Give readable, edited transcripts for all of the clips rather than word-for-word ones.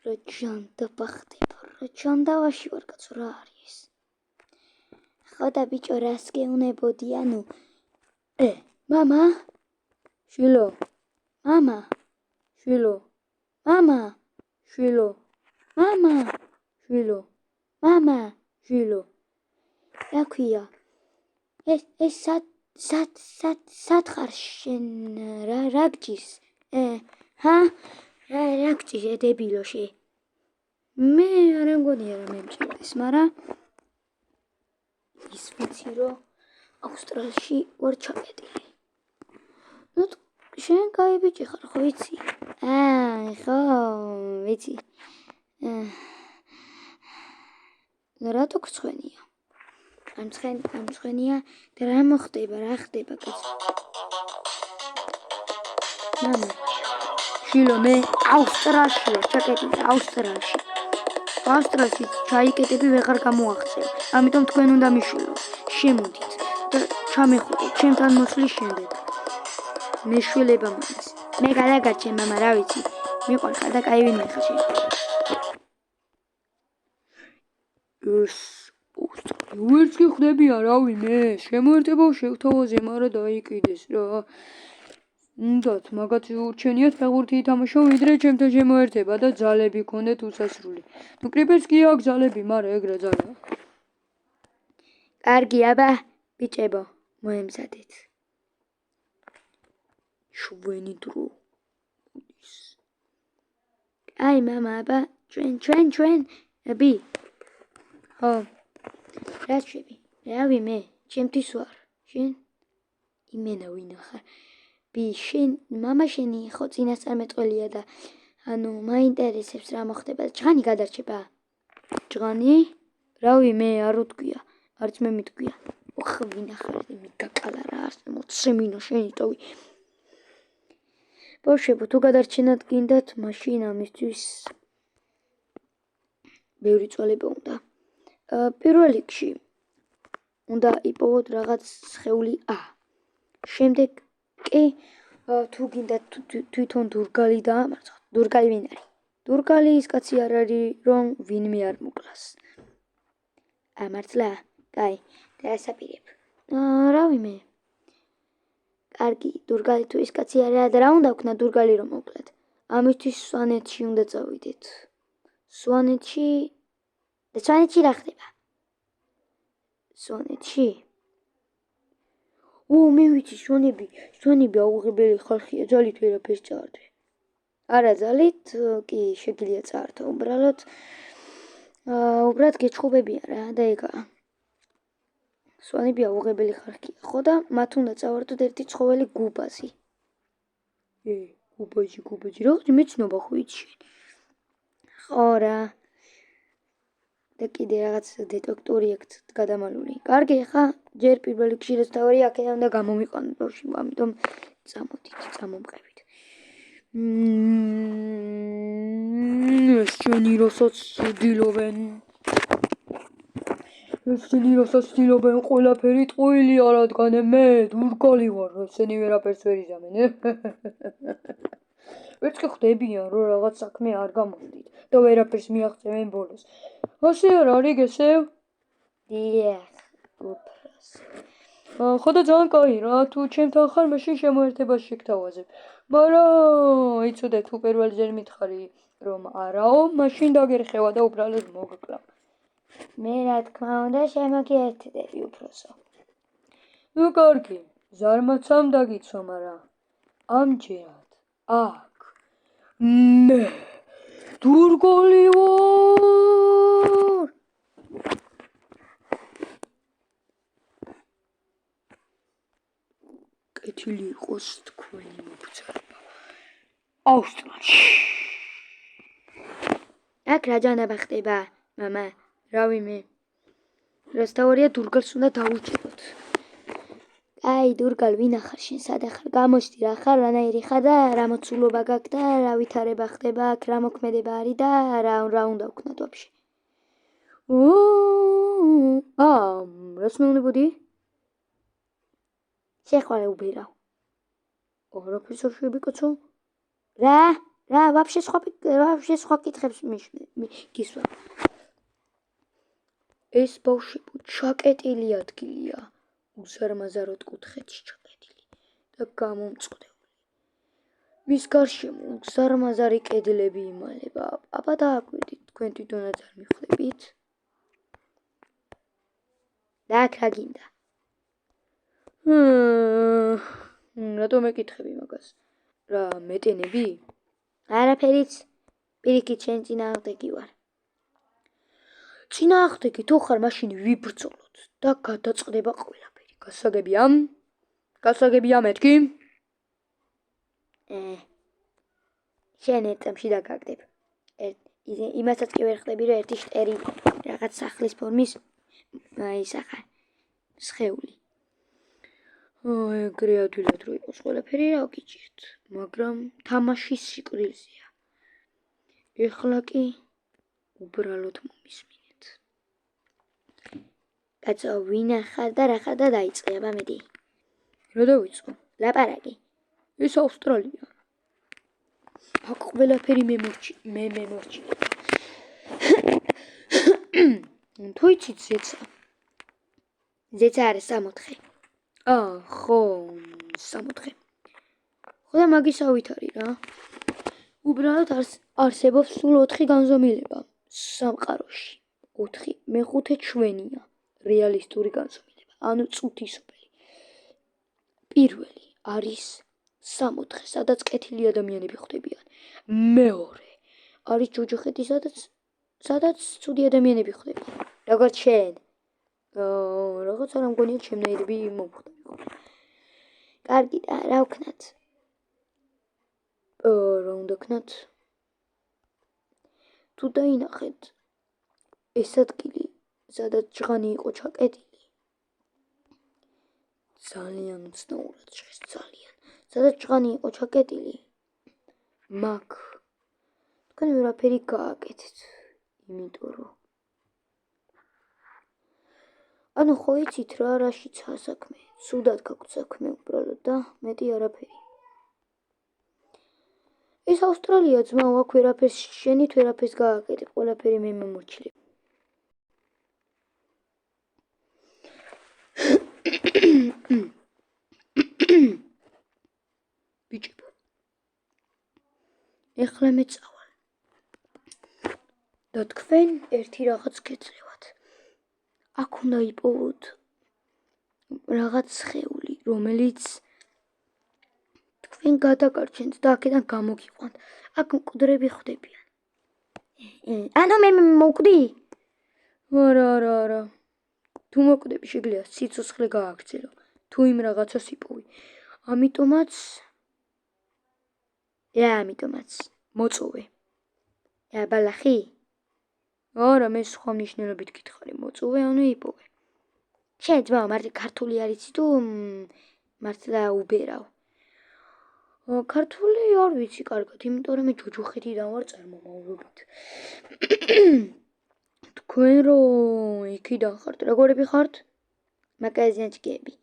რა ჯანდა ბახდება, რა ჯანდავაში ვარ კაცო, რა არის ეს? ხო და ბიჭო, რას გეუნებოდი, ანუ მამა? შვილო, მამა? შვილო, მამა? შვილო, მამა? შვილო, მამა? შვილო. რა ქვია? ეს სად ხარ შენ, რა გჭირს? რა გჭირს დებილოში? მე არა მგონია რა მემჭირდეს, მაგრამ ის ვიცი რომ ავსტრალიაში ვარ ჩაკეტილი. ნუ შენ კაი ბიჭი ხარ, ხო ვიცი? ხო, ვიცი. რატო გწვენია? ამცხენია და რა მოხდება, რა ხდება კაცო? მამა, შვილო, მე ავსტრალიაში ვარ ჩაკეტილი, ავსტრალიაში. ავსტრალიაში ჩაიკეტები ვეღარ გამოახცევ, ამიტომ თქვენ უნდა მიშვილოთ, შემოდით და ჩამეხურეთ ჩემთან მოსვლის შემდეგ. მეშვილება მაინც. მე გადაგარჩენ, მამა, რა ვიცი, მიყვარხარ და კაი ვინმე ხარ შენ. ვერც კი ხდებია, რავი მე, შემოერთება შევთავაზე, მაგრამ დაიკიდეს რა. უნდათ მაგათ ურჩენიათ ფეხბურთი ითამაშო, ვიდრე ჩემთან შემოერთება და ძალები გქონდეთ უსასრული. ნუ კრიპერს კი აქვს ძალები, მაგრამ ეგ რა ძალაა. კარგი, აბა, ბიჭებო, მოემზადეთ. შვენი დრო. აი, მამა, აბა, ჩვენ, აბი. ხო. რა შვები? რავი მე, ჩემთვის ვარ. შენ? იმენა ვინა ხარ? ბი, შენ, მამა შენი ხო წინასწარმეტყველია და ანუ მაინტერესებს რა მოხდება და ჭღანი გადარჩება? ჭღანი? რავი მე, არ უთქვია, არც მე მითქვია. ოხ, ვინა ხარ, მიგაკალა რა, მოცემინო შენი ტოვი. ბავშვებო, თუ გადარჩენად გინდათ, მაშინ ამისთვის ბევრი წვალება უნდა. პირველ რიგში უნდა იპოვოთ რაღაც სხეული A. შემდეგ კი თუ გინდათ თვითონ დურგალი დაამარცხოთ. დურგალი ვინ არის? დურგალი ის კაცი არ არის, რომ ვინმე არ მოკლას. ამართლა? კაი, დაასაპირებ. რავი მე. კარგი, დურგალი თუ ის კაცი არა და რა უნდა ვქნა დურგალი რომ მოკლათ? ამისთვის სვანეთში უნდა წავიდეთ. სვანეთში რა ხდება? სვანეთში? მე ვიცი, სვანები აუღებელი ხალხია, ძალით ვერაფერს წაართვე. არა ძალით, კი შეგიძლია წაართო, უბრალოდ გეჩხუბებიან რა და ეგაა. სვანები აუღებელი ხალხია, ხო და მათ უნდა წავართოთ ერთი ცხოველი გუბაზი. გუბაზი, რაღაც მეცნობა ხო იცი შენ? ხო რა. და კიდე რაღაც დეტექტორი აქვს გადამალული. კარგი, ხა, ჯერ პირველ რიგში რაც თავი აქედან უნდა გამომიყვანოთ ბავშვი, ამიტომ წამოდით, წამომყევით. შენი რასაც ცდილობენ, ყველაფერი ტყუილია, რადგან მე დურგალი ვარ, ესენი ვერაფერს ვერ იზამენ. ვერც კი ხდებიან, რომ რაღაც საქმე არ გამოვდით და ვერაფერს მიაღწევენ ბოლოს. ასე არ არის გესევ? დიახ, უფროსო. ხო და ძალიან კაი რა, თუ ჩემთან ხარ, მაშინ შემოერთებას შეგთავაზებ. მაგრამ იცოდე, თუ პირველჯერ მითხარი, რომ არაო, მაშინ დაგერხევა და უბრალოდ მოგკლა. მე რა თქმა უნდა შემოგიერთდები, უფროსო. ნუ კარგი, ზარმაცამ დაგიცვა, მაგრამ ამჯერად აქ მე დურგალი ვარ. კეთილი იყოს თქვენი მოგზაურობა ავსტრალიაში. აქ რა ჯანაბა ხდება, მამა? რავი მე. რასთავარია დურგალს უნდა დაურჩებოთ. აი, დურგალ, ვინა ხარ შენ, სადა ხარ? გამოჩდი რა ხარ, რანაირი ხარ და რა მოცულობა გაქვს და რა ვითარება ხდება აქ, რა მოქმედება არის და რა უნდა ვქნათ ვაფშე? რას მეუბნებოდი? შეხვალე უბერავ. არაფერს არ შვები კაცო? რა რა ვაფშე სხვა კითხებს გისვა. ეს ბავშვებო ჩაკეტილი ადგილია. უზარმაზაროდ კუთხეში ჩაკეტილი და გამომწყდეული. მის გარშემო უზარმაზარი კედლები იმალება. აბა დააკვირდით, თქვენ თვითონაც არ მიხვდებით? და აქ რა გინდა? რატომ ეკითხები მაგას? რა მეტენები? არაფერიც. პირიქით შენ წინააღმდეგი ვარ. წინააღმდეგი თუ ხარ, მაშინ ვიბრძოლოთ და გადაწყდება ყველაფერი. გასაგებია მეთქი? შენ ერთ წამში დაგაგდებ. იმასაც კი ვერ ხდები, რომ ერთი შტერი რაღაც სახლის ფორმის ისახა სხეული. ეგრე ადვილად რო იყოს ყველაფერი რა გიჭირთ, მაგრამ თამაში სიკვდილზეა. ეხლა კი უბრალოდ მომისმინეთ. კაცო, ვინ ახარ და რა ხარ და დაიწყე, აბა მეტი. რა დავიწყო? ლაპარაკი. ეს ავსტრალია. აქ ყველაფერი მე მემორჩილებ. თუ იცით ზეცა არის 64. ხო, 64. ხო და მაგისავით არის რა. უბრალოდ არსებობს სულ 4 განზომილება სამყაროში. 4, მეხუთე ჩვენია. რეალისტური განზომილება, ანუ წუთისობელი. პირველი არის 64, სადაც კეთილი ადამიანები ხვდებიან. მეორე არის ჯოჯოხეთი, სადაც ცუდი ადამიანები ხვდებიან. როგორც შენ. რაღაც არ მგონია ჩემნაირები მომხვდებიყო. კარგი და რა ვქნათ? რა უნდა ვქნათ? თუ დაინახეთ ეს ადგილი, სადაც ჟღანი იყო ჩაკეტილი. ძალიან უცნაურად ჟღეს, ძალიან. სადაც ჟღანი იყო ჩაკეტილი. მაგ თქვენ ვერაფერი გააკეთეთ, იმიტომ რომ ანუ ხო იცით რა, რაშიცა საქმე. სუდად გაქვთ საქმე უბრალოდ და მეტი არაფერი. ეს ავსტრალია ძმაო, აქ ვერაფერს შენით ვერაფერს გააკეთებ, ყველაფერი მე მომორჩილებ. ბიჭებო, ეხლა მე წავალ და თქვენ ერთი რაღაც გეძლევათ. აქ უნდა იპოვოთ რაღაც სხეული, რომელიც თქვენ გადაგარჩენთ და აქედან გამოგიყვანთ. აქ მკვდრები ხვდებიან. ანუ მე მოვკვდი? არა. თუ მოკვდები, შეგიძლია სიცოცხლე გააგრძელო, თუ იმ რაღაცას იპოვი. ამიტომაც მოწოვე. ბალახი? არა, მე სხვა მნიშვნელობით გითხარი, მოწოვე, ანუ იპოვე. შენ ძმაო, მარტო ქართული არიცი თუ მართლა უბერავ? ქართული არ ვიცი კარგად, იმიტომ რომ მე ჯოჯოხეთიდან ვარ წარმომავლობით. თქვენ რო იქიდან ხართ, როგორები ხართ? მაკარეზიანჭკები,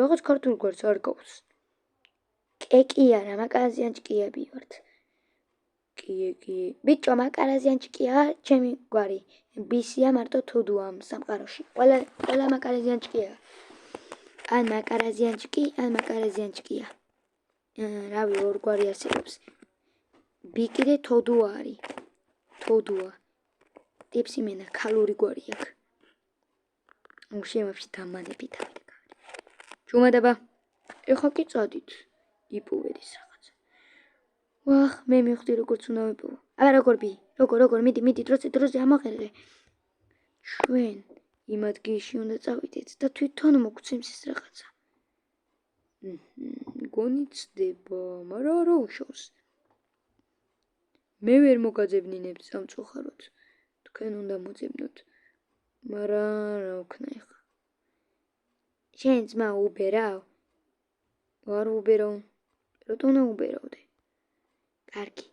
რაღაც ქართულ გვარს არ გავს. კი არა, მაკარეზიანჭკიები ვართ. კი. ბიჭო, მაკარეზიანჭკია ჩემი გვარი. ბისია მარტო თოდუა ამ სამყაროში. ყველა მაკარეზიანჭკია. ან მაკარეზიანჭკია. რავი, ორ გვარი არსებობს. ბიკი და თოდუა არის. თოდუა. ტიპსი მენა ქალური გვარი აქვს. უშემებში დამანებით არის. ჯუმადაბა. ეხა კი წადით. იპოვეთ ის რაღაცა. ვახ, მე მივხვდი როგორც უნდა ვიპოვო. აბა როგორ ბი? როგორ მიდი დროზე ამაყერე. ჩვენ იმ ადგილში უნდა წავიდეთ და თვითონ მოგცემს ეს რაღაცა. გონიცდება, მაგრამ რა უშავს. მე ვერ მოგაძებნინებ სამწუხაროდ. თქვენ უნდა მოძებნოთ. მაგრამ რა ვქნა ეხლა? შენ ძმა უბერავ? არ უბერავ. რატომ უნდა უბერავდე? კარგი.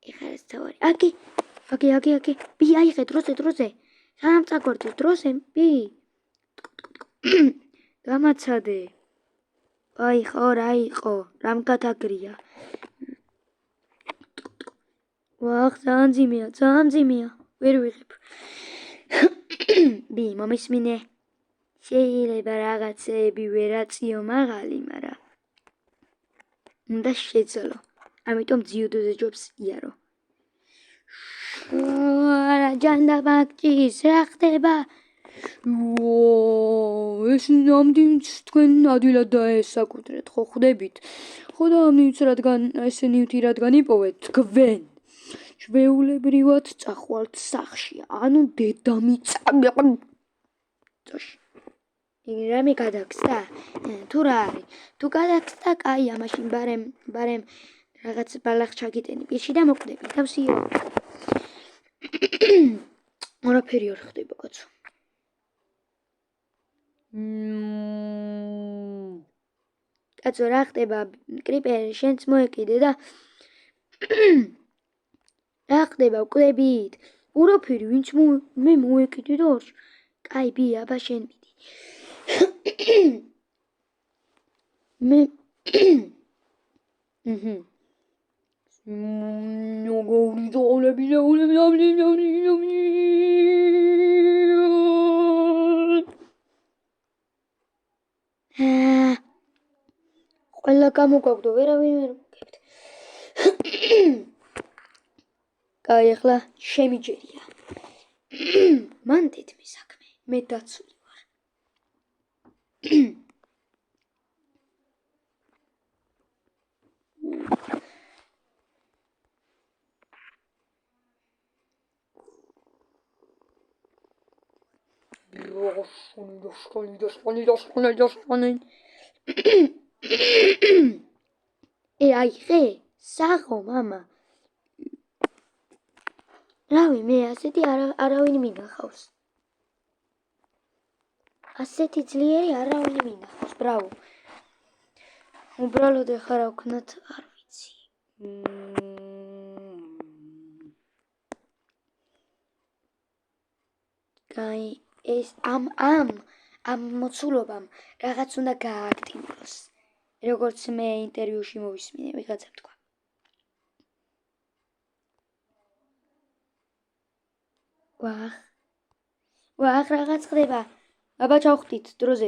ეხლა რაც თავარი. აკი. ბი, აიღე დროზე. სანამ წაგვარდი დროზე, ბი. გამაცადე. აი ხო რა იყო რამ გადაგრია ვახ ძალიან ძიმია ვერ ვიღებ ბი მომისმინე შეიძლება რაღაცეები ვერ აწიო მაღალი მაგრამ უნდა შეძლო ამიტომ ძიუდოზე ჯობს იარო არა ჯანდაბაკჭის რა ხდება ეს ნამდვილად თქვენ ადვილად დაესაკუთრეთ ხო ხვდებით ხო და ესენი რადგან იპოვეთ თქვენ ჩვეულებრივად წახვალთ სახლში ანუ დედამიწაში რამე გადაგსდა თუ რა არის თუ გადაგსდა კაია მაშინ ბარემ რაღაც ბალახ ჩაგიტენი პირში და მოკვდები თავსიო არაფერი არ ხდება კაცო კაცო რა ხდება კრიპერი შენც მოეკიდე და რა ხდება ვკლებით ურაფერი ვინც მე მოეკიდე და კაი ბი აბა შენ მიდი მე ყველა გამოგვაგდო ვერავინ ვერ მოგებთ კაი ახლა შემიჯერია მან დედმე საქმე მე დაცული ვარ აი ხე საღო მამა რავი მე ასეთი არავინ მინახავს ასეთი ძლიერი არავინ მინახავს ბრავო უბრალოდ ეხლა რა ვქნათ არ ვიცი კაი ეს ამ მოცულობამ რაღაც უნდა გააქტიუროს როგორც მე ინტერვიუში მოვისმინე ვიღაცამ თქვა ვახ რაღაც ხდება აბა ჩავხვდით დროზე